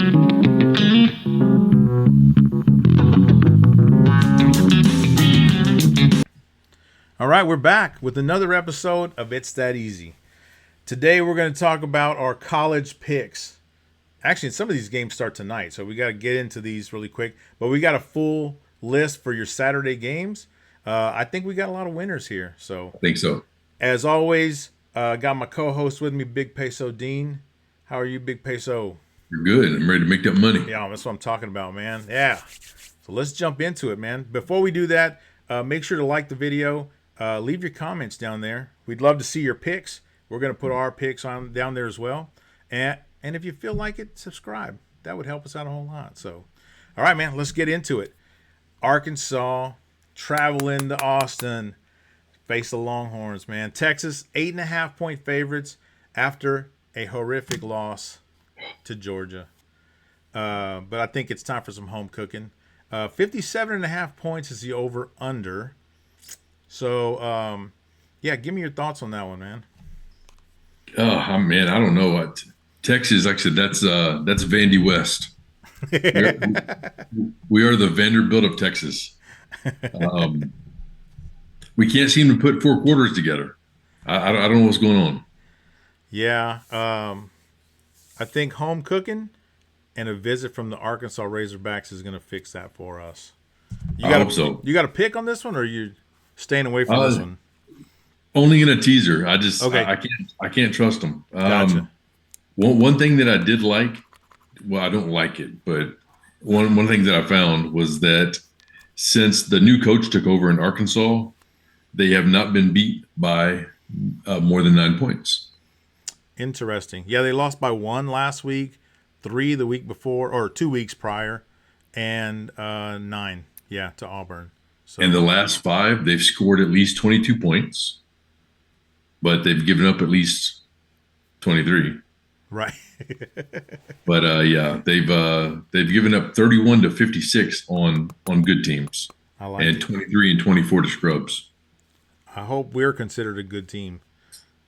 All right, we're back with another episode of It's That Easy. Today we're going to talk about our college picks. Actually, some of these games start tonight, so we got to get into these really quick. But we got a full list for your Saturday games. I think we got a lot of winners here. So I think so. as always, got my co-host with me, Big Peso Dean. How are you, Big Peso? You're good. I'm ready to make that money. Yeah, that's what I'm talking about, man. Yeah. So let's jump into it, man. Before we do that, make sure to like the video. Leave your comments down there. We'd love to see your picks. We're going to put our picks on down there as well. And if you feel like it, subscribe. That would help us out a whole lot. So, all right, man, let's get into it. Arkansas traveling to Austin. Face the Longhorns, man. Texas, 8.5-point favorites after a horrific loss to Georgia. But I think it's time for some home cooking. 57.5 points is the over-under. So, yeah, give me your thoughts on that one, man. Oh, man, I don't know what Texas. Like I said, that's Vandy West. We are the Vanderbilt of Texas. We can't seem to put four quarters together. I don't know what's going on. Yeah, I think home cooking and a visit from the Arkansas Razorbacks is going to fix that for us. I hope so. You got a pick on this one, or are you staying away from this one? Only in a teaser. I can't trust them. Gotcha. One thing that I did like, well, I don't like it, but one thing that I found was that since the new coach took over in Arkansas, they have not been beat by more than 9 points. Interesting. Yeah, they lost by 1 last week, 3 the week before, or 2 weeks prior, and 9, yeah, to Auburn. So, and the last 5, they've scored at least 22 points, but they've given up at least 23. Right. But yeah, they've given up 31 to 56 on good teams, I like and it. 23 and 24 to scrubs. I hope we're considered a good team.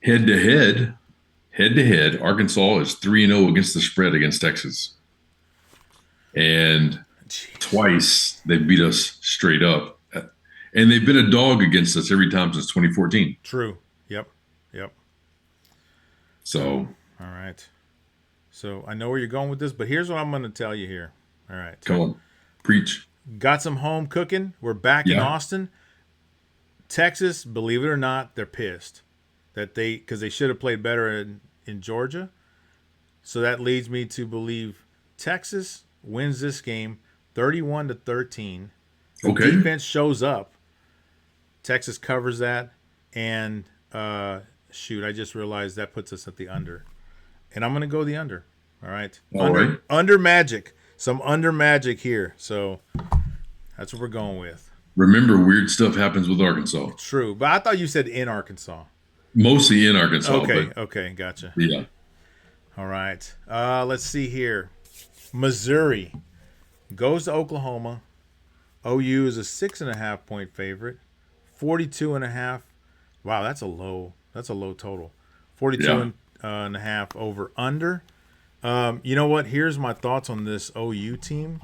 Head to head, Arkansas is 3-0 against the spread against Texas, and twice they beat us straight up. And they've been a dog against us every time since 2014. True. Yep. So, all right. So I know where you're going with this, but here's what I'm going to tell you here. All right. come on, preach. Got some home cooking. We're back in Yeah. Austin. Texas, believe it or not, they're pissed because they should have played better in Georgia. So that leads me to believe Texas wins this game 31-13. The Okay. defense shows up. Texas covers that, and shoot, I just realized that puts us at the under, and I'm gonna go the under. All right, Right. Under magic, some under magic here. So that's what we're going with. Remember, weird stuff happens with Arkansas. True, but I thought you said in Arkansas. Mostly in Arkansas. Okay, But okay, gotcha. yeah. All right, let's see here. Missouri goes to Oklahoma. OU is a 6.5-point favorite. 42.5. Wow, that's a low total. 42 and a half over under. You know what? Here's my thoughts on this OU team.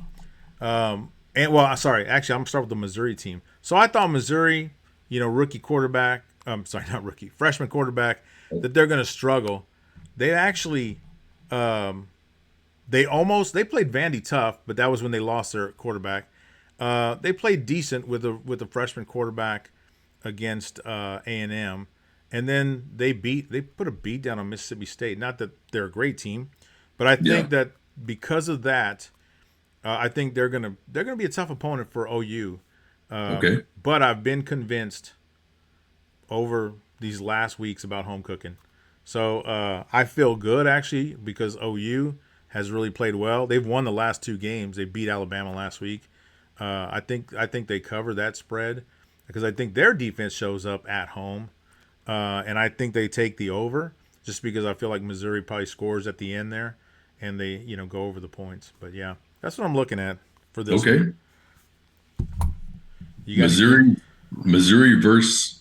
Actually, I'm gonna start with the Missouri team. So I thought Missouri, rookie quarterback. Not rookie, freshman quarterback, that they're gonna struggle. They actually, they played Vandy tough, but that was when they lost their quarterback. They played decent with a freshman quarterback against A&M, and then they put a beat down on Mississippi State. Not that they're a great team, but I think that because of that, I think they're gonna be a tough opponent for OU. Okay. But I've been convinced over these last weeks about home cooking, so I feel good actually because OU has really played well. They've won the last 2 games. They beat Alabama last week. I think they cover that spread because I think their defense shows up at home, and I think they take the over just because I feel like Missouri probably scores at the end there, and they go over the points. But yeah, that's what I'm looking at for this. Okay. one. Missouri versus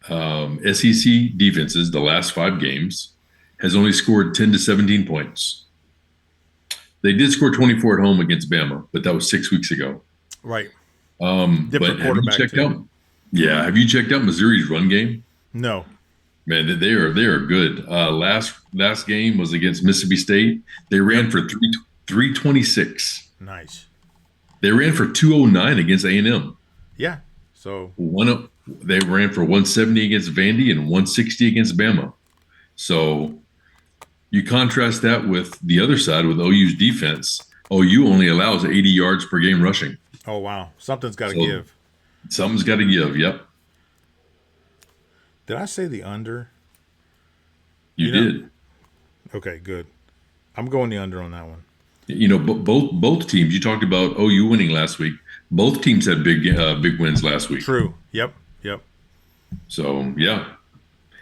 SEC defenses the last 5 games has only scored 10 to 17 points. They did score 24 at home against Bama, but that was 6 weeks ago. Right. But Different have you quarterback checked too. out? Yeah, have you checked out Missouri's run game? No. Man, they are good. Last game was against Mississippi State. They Yep. ran for 326. Nice. They ran for 209 against A&M. Yeah. So They ran for 170 against Vandy and 160 against Bama. So you contrast that with the other side with OU's defense. OU only allows 80 yards per game rushing. oh wow. Something's gotta So give. something's got to give. Yep, Did I say the under? you You know, did. okay, good. I'm going the under on that one. Both teams. You talked about OU winning last week. Both teams had big wins last week. True. Yep. Yep. So yeah,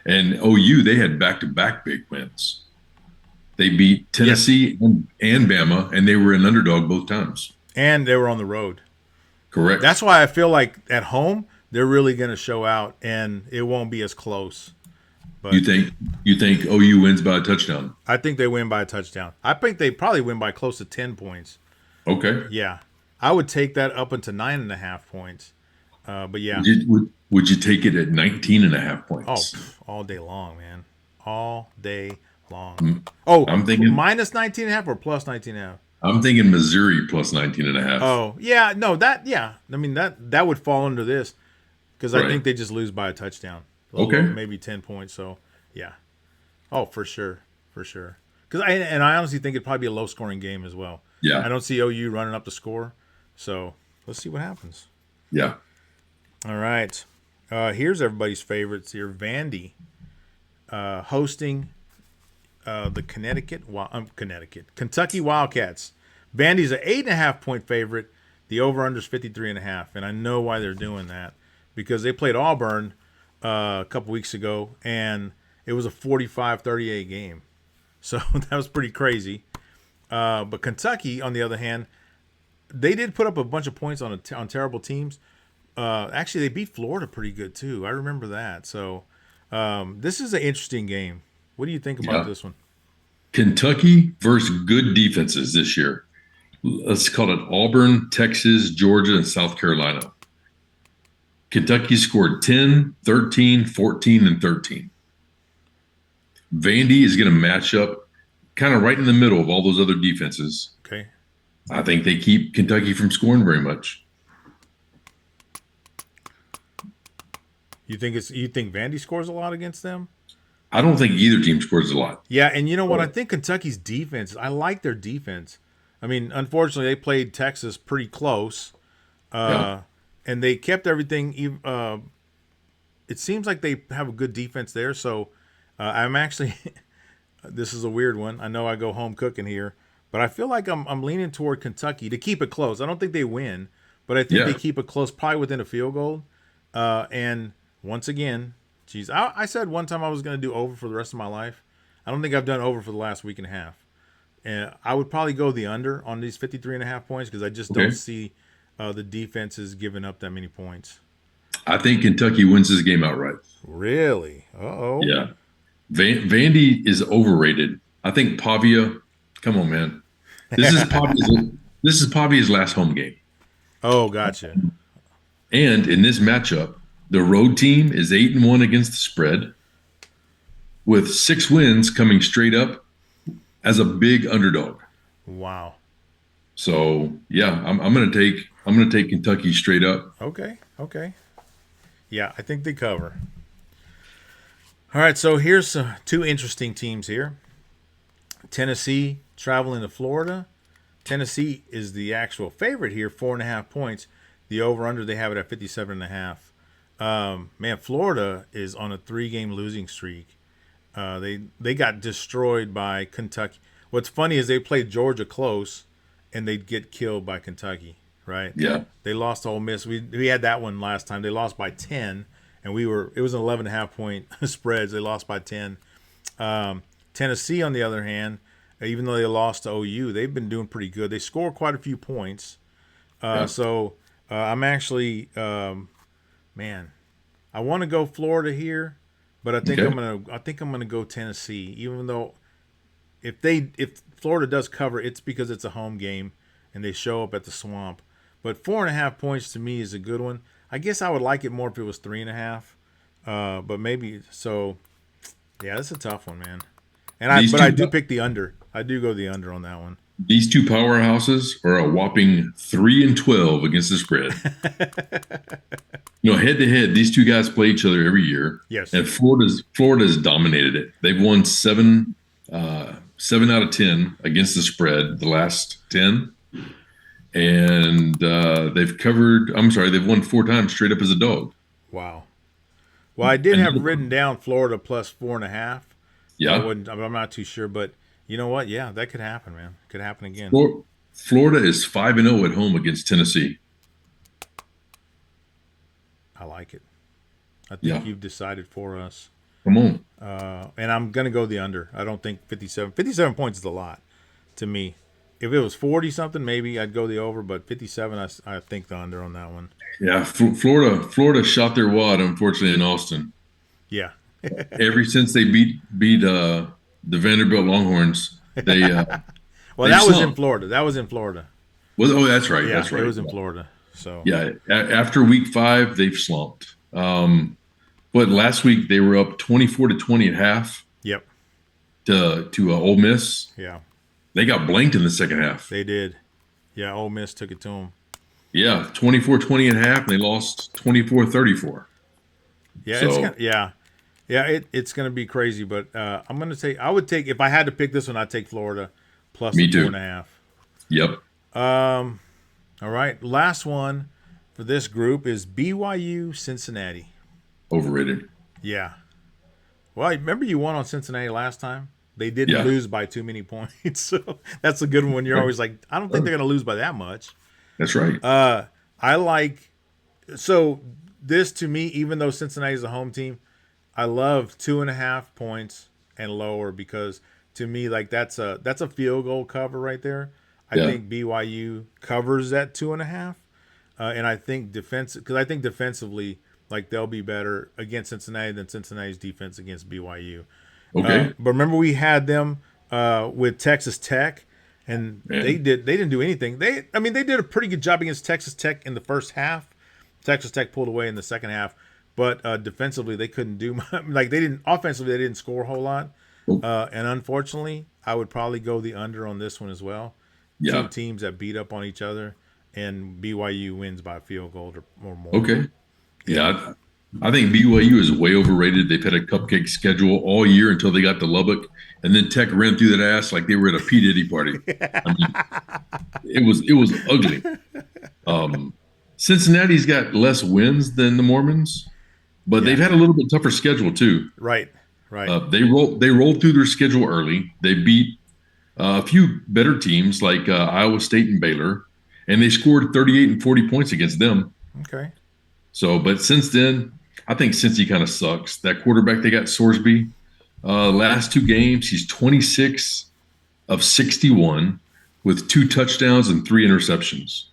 and OU they had back-to-back big wins. They beat Yes. Tennessee and Bama, and they were an underdog both times. And they were on the road. That's Correct. why I feel like at home they're really gonna show out and it won't be as close. You But think you think OU wins by a touchdown? I think they win by a touchdown. I think they probably win by close to 10 points. Okay. Yeah. I would take that up into 9.5 points. But yeah. Would you take it at 19 and a half Oh, points? all day long, man. All day long. Mm, Oh, I'm thinking minus 19.5 or plus 19.5? I'm thinking Missouri plus 19 and a half. Oh, yeah. No, yeah. I mean, that would fall under this because I Right. think they just lose by a touchdown. Okay. Maybe 10 points. So, yeah. Oh, for sure. For sure. I honestly think it'd probably be a low scoring game as well. I Yeah. don't see OU running up the score. So, let's see what happens. Yeah. All right. Here's everybody's favorites here. Vandy hosting the Kentucky Wildcats. Vandy's an 8.5 point favorite. The over/under is 53.5, and I know why they're doing that because they played Auburn a couple weeks ago, and it was a 45-38 game. So that was pretty crazy. But Kentucky, on the other hand, they did put up a bunch of points on terrible teams. Actually, they beat Florida pretty good too. I remember that. So this is an interesting game. What do you think about Yeah. this one? Kentucky versus good defenses this year. Let's call it Auburn, Texas, Georgia, and South Carolina. Kentucky scored 10, 13, 14, and 13. Vandy is going to match up kind of right in the middle of all those other defenses. Okay. I think they keep Kentucky from scoring very much. You think Vandy scores a lot against them? I don't think either team scores a lot. Yeah, and you know what? I think Kentucky's defense. I like their defense. I mean, unfortunately, they played Texas pretty close, Yeah. and they kept everything. It seems like they have a good defense there. So I'm actually. This is a weird one. I know I go home cooking here, but I feel like I'm leaning toward Kentucky to keep it close. I don't think they win, but I think they Yeah. keep it close, probably within a field goal. And once again, geez, I said one time I was going to do over for the rest of my life. I don't think I've done over for the last week and a half. And I would probably go the under on these 53.5 points because I just don't Okay. see the defenses giving up that many points. I think Kentucky wins this game outright. Really? Uh-oh. Yeah. Vandy is overrated. I think Pavia. Come on, man. This is Pavia's last home game. Oh, gotcha. And in this matchup, the road team is 8-1 against the spread, with 6 wins coming straight up as a big underdog. Wow. So yeah, I'm gonna take Kentucky straight up. Okay. Okay. Yeah, I think they cover. All right, so here's two interesting teams here. Tennessee traveling to Florida. Tennessee is the actual favorite here, 4.5 points. The over/under they have it at 57.5. Man, Florida is on a 3-game losing streak. They got destroyed by Kentucky. What's funny is they played Georgia close, and they'd get killed by Kentucky. Right? Yeah, They lost to Ole Miss. We had that one last time. They lost by 10, and it was an 11.5 point spreads. They lost by 10. Tennessee, on the other hand, even though they lost to OU, they've been doing pretty good. They score quite a few points. yeah. So I'm actually, man, I want to go Florida here, but I think Okay. I'm gonna go Tennessee, even though if Florida does cover, it's because it's a home game and they show up at the Swamp. But 4.5 points to me is a good one. I guess I would like it more if it was 3.5. But maybe so. Yeah, that's a tough one, man. And I do pick the under. I do go the under on that one. These two powerhouses are a whopping 3-12 against the spread. Head to head, these two guys play each other every year. Yes. And Florida's dominated it. They've won 7 out of 10 against the spread the last 10. And they've won 4 times straight up as a dog. Wow. Well, I did have written down Florida plus 4.5. Yeah. I'm not too sure, but you know what? Yeah, that could happen, man. Could happen again. Florida is 5-0 at home against Tennessee. I like it. I think you've decided for us. Come on. And I'm going to go the under. I don't think 57. 57 points is a lot to me. If it was 40-something, maybe I'd go the over, but 57, I think the under on that one. Yeah, Florida shot their wad, unfortunately, in Austin. Yeah. Ever since they beat the Vanderbilt Longhorns, they well, that was in Florida. That's right. Yeah, that's right. It was in Florida. So yeah, after week 5, they've slumped. But last week they were up 24-20 at half. Yep. To Ole Miss. Yeah. They got blanked in the second half. They did. Yeah, Ole Miss took it to them. Yeah, 24-20 at half, and they lost 24-34. Yeah, it's going to be crazy, but I'm going to say I would take, if I had to pick this one, I'd take Florida plus Me the too. 4.5. Yep. All right, last one for this group is BYU Cincinnati. Overrated. Yeah. Well, remember you won on Cincinnati last time? They didn't lose by too many points, so that's a good one. You're always like, I don't think they're going to lose by that much. That's right. So this to me, even though Cincinnati is a home team, I love 2.5 points and lower because to me, like that's a field goal cover right there. I think BYU covers that 2.5, and I think defensively, like they'll be better against Cincinnati than Cincinnati's defense against BYU. Okay. But remember we had them with Texas Tech. And they didn't do anything. They did a pretty good job against Texas Tech in the first half. Texas Tech pulled away in the second half, but defensively they couldn't do much. Offensively they didn't score a whole lot. And unfortunately, I would probably go the under on this one as well. Yeah. 2 teams that beat up on each other, and BYU wins by a field goal or more. Okay. Yeah, I think BYU is way overrated. They've had a cupcake schedule all year until they got to Lubbock, and then Tech ran through that ass like they were at a P. Diddy party. It was ugly. Cincinnati's got less wins than the Mormons, but they've had a little bit tougher schedule too. Right. They rolled through their schedule early. They beat a few better teams like Iowa State and Baylor, and they scored 38 and 40 points against them. Okay. So, but since then, I think Cincy kind of sucks. That quarterback they got, Sorsby, last 2 games, he's 26 of 61 with 2 touchdowns and 3 interceptions.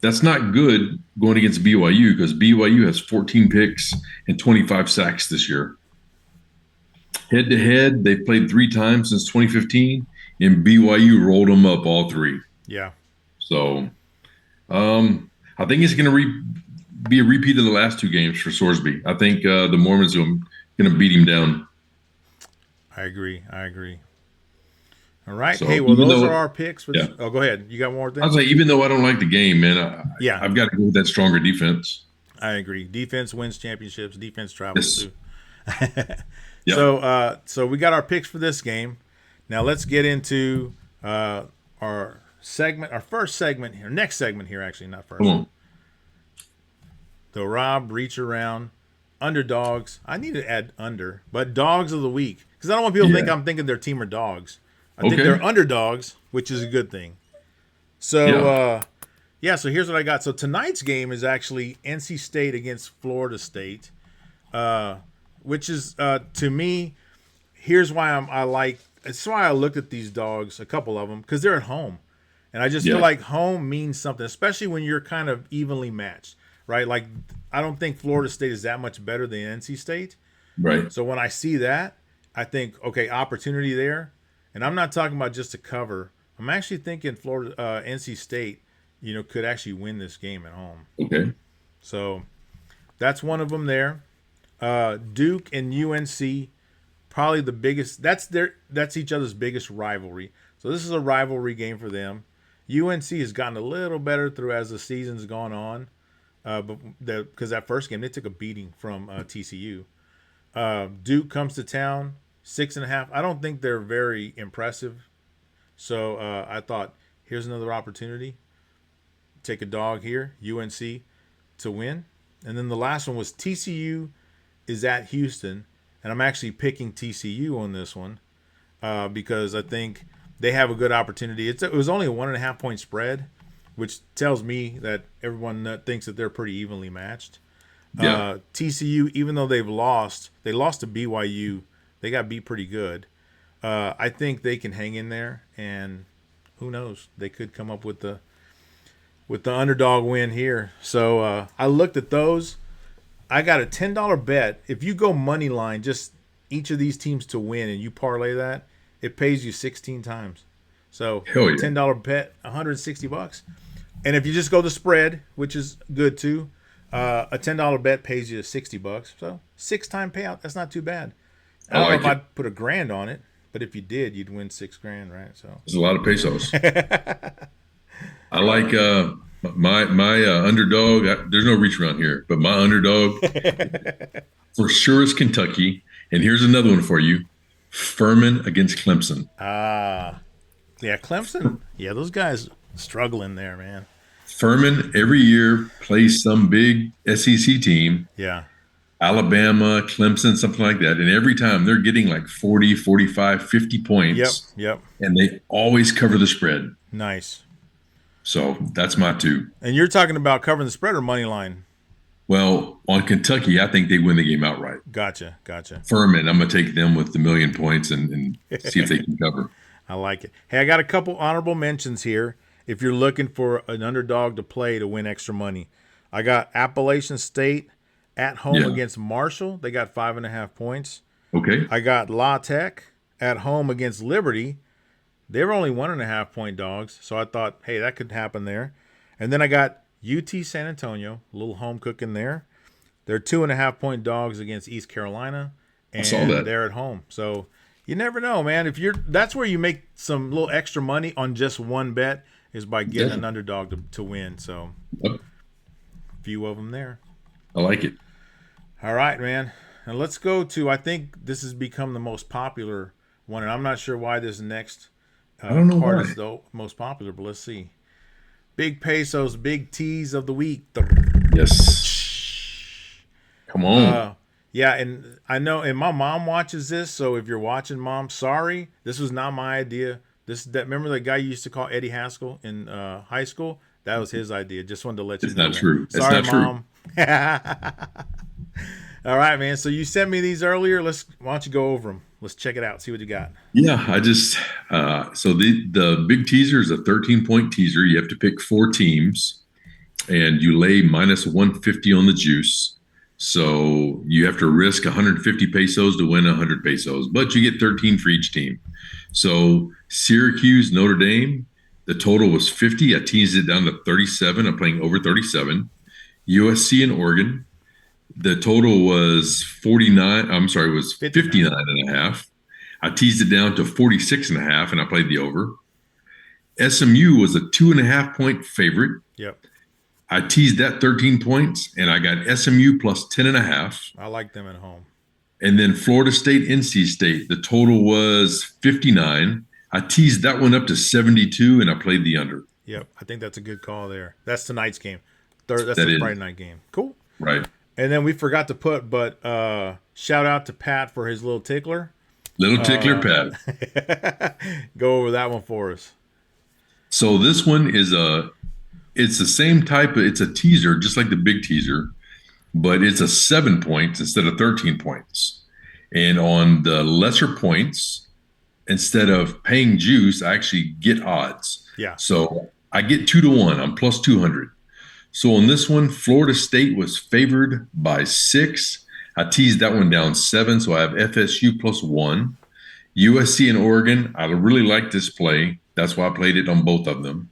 That's not good going against BYU because BYU has 14 picks and 25 sacks this year. Head to head, they've played 3 times since 2015, and BYU rolled them up all 3. Yeah. So, I think it's going to be a repeat of the last 2 games for Sorsby. I think the Mormons are going to beat him down. I agree. All right. So, hey, well, those are our picks. Oh, go ahead. You got more things? I was like, even though I don't like the game, man, I've got to go with that stronger defense. I agree. Defense wins championships. Defense travels too. Yeah. So we got our picks for this game. Now let's get into our first segment here. Next segment here, actually, not first. Come on. The Rob Reach Around Underdogs. I need to add under, but dogs of the week. Because I don't want people to think I'm thinking their team are dogs. I think they're underdogs, which is a good thing. So, so here's what I got. So tonight's game is actually NC State against Florida State, which is, to me, here's why it's why I looked at these dogs, a couple of them, because they're at home. And I just feel like home means something, especially when you're kind of evenly matched, right? Like, I don't think Florida State is that much better than NC State. Right. So when I see that, I think, okay, opportunity there. And I'm not talking about just a cover. I'm actually thinking Florida, NC State, could actually win this game at home. Okay. So that's one of them there. Duke and UNC, probably the biggest. That's each other's biggest rivalry. So this is a rivalry game for them. UNC has gotten a little better through as the season's gone on, but because that first game they took a beating from TCU. Duke comes to town, 6.5. I don't think they're very impressive. So I thought, here's another opportunity. Take a dog here, UNC, to win. And then the last one was TCU is at Houston. And I'm actually picking TCU on this one because I think they have a good opportunity. It was only a 1.5 point spread, which tells me that everyone thinks that they're pretty evenly matched. Yeah. TCU, even though they lost to BYU. They got beat pretty good. I think they can hang in there, and who knows? They could come up with the underdog win here. So I looked at those. I got a $10 bet. If you go money line, just each of these teams to win, and you parlay that, it pays you 16 times. So Hell yeah. $10 bet, $160. And if you just go the spread, which is good too, a $10 bet pays you $60. So 6-time payout. That's not too bad. I don't know if I'd put $1,000 on it, but if you did, you'd win $6,000, right? So there's a lot of pesos. I like my underdog. There's no reach around here, but my underdog for sure is Kentucky. And here's another one for you: Furman against Clemson. Yeah, Clemson. Yeah, those guys struggling there, man. Furman every year plays some big SEC team. Yeah. Alabama, Clemson, something like that. And every time they're getting like 40, 45, 50 points. Yep. And they always cover the spread. Nice. So that's my two. And you're talking about covering the spread or money line? Well, on Kentucky, I think they win the game outright. Gotcha. Furman, I'm going to take them with the 1,000,000 points and see if they can cover. I like it. Hey, I got a couple honorable mentions here. If you're looking for an underdog to play to win extra money, I got Appalachian State at home against Marshall. They got 5.5 points. Okay. I got La Tech at home against Liberty. They were only 1.5 point dogs, so I thought, hey, that could happen there. And then I got UT San Antonio, a little home cooking there. They're 2.5 point dogs against East Carolina, and I saw that. They're at home. So you never know, man. That's where you make some little extra money on just one bet is by getting an underdog to win. So a few of them there. I like it. All right, man. And let's go to, I think this has become the most popular one, and I'm not sure why this next I don't know part why. is the most popular, but let's see. Big Pesos, big tease of the week. Yes. Come on. Yeah, and I know, and my mom watches this, so if you're watching, Mom, sorry. This was not my idea. Remember that guy you used to call Eddie Haskell in high school? That was his idea. Just wanted to let you know. It's not true. Sorry, It's not Mom. All right, man. So you sent me these earlier. Why don't you go over them? Let's check it out. See what you got. Yeah, I just so the big teaser is a 13-point teaser. You have to pick 4 teams, and you lay minus 150 on the juice. So you have to risk 150 pesos to win 100 pesos, but you get 13 for each team. So Syracuse, Notre Dame, the total was 50. I teased it down to 37. I'm playing over 37. USC and Oregon, the total was 59. I'm sorry, it was 59.5. I teased it down to 46.5, and I played the over. SMU was a 2.5 point favorite. Yep. I teased that 13 points, and I got SMU plus 10.5. I like them at home. And then Florida State, NC State, the total was 59. I teased that one up to 72, and I played the under. Yep. I think that's a good call there. That's tonight's game. That's the Friday night game. Cool. Right. And then we forgot to put, but shout out to Pat for his little tickler. Little tickler, Pat. Go over that one for us. So this one is it's the same type of, it's a teaser, just like the big teaser, but it's a 7 points instead of 13 points. And on the lesser points, instead of paying juice, I actually get odds. Yeah. So I get 2 to 1. I'm plus 200. So on this one, Florida State was favored by 6. I teased that one down 7, so I have FSU plus 1. USC and Oregon, I really like this play. That's why I played it on both of them.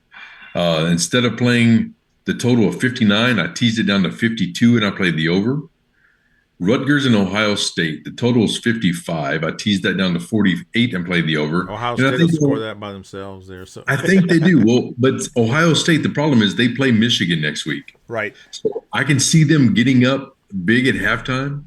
Instead of playing the total of 59, I teased it down to 52 and I played the over. Rutgers and Ohio State, the total is 55. I teased that down to 48 and played the over. Ohio And State will score that by themselves there. So I think they do. Well, but Ohio State, the problem is they play Michigan next week. right. So I can see them getting up big at halftime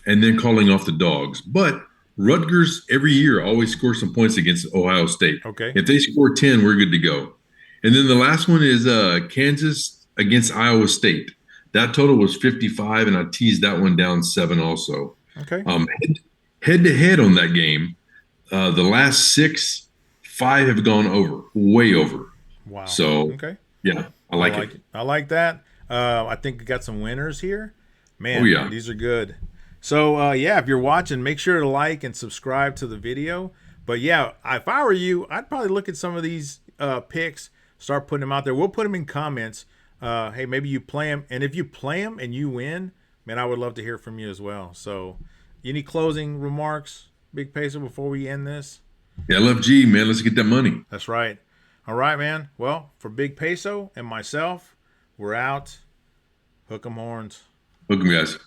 and then calling off the dogs. But Rutgers every year always scores some points against Ohio State. Okay. If they score 10, we're good to go. And then the last one is Kansas against Iowa State. That total was 55, and I teased that one down 7 also. Okay. Head to head on that game, the last 6, 5 have gone over, way over. Wow. So, okay. Yeah, I like it. I like that. I think we got some winners here. Man, Oh, yeah. These are good. So, yeah, if you're watching, make sure to like and subscribe to the video. But, yeah, if I were you, I'd probably look at some of these picks, start putting them out there. We'll put them in comments. Hey, maybe you play them. And if you play them and you win, man, I would love to hear from you as well. So, any closing remarks, Big Peso, before we end this? LFG, man, let's get that money. That's right. All right, man. Well, for Big Peso and myself, we're out. Hook 'em horns. Hook 'em, guys.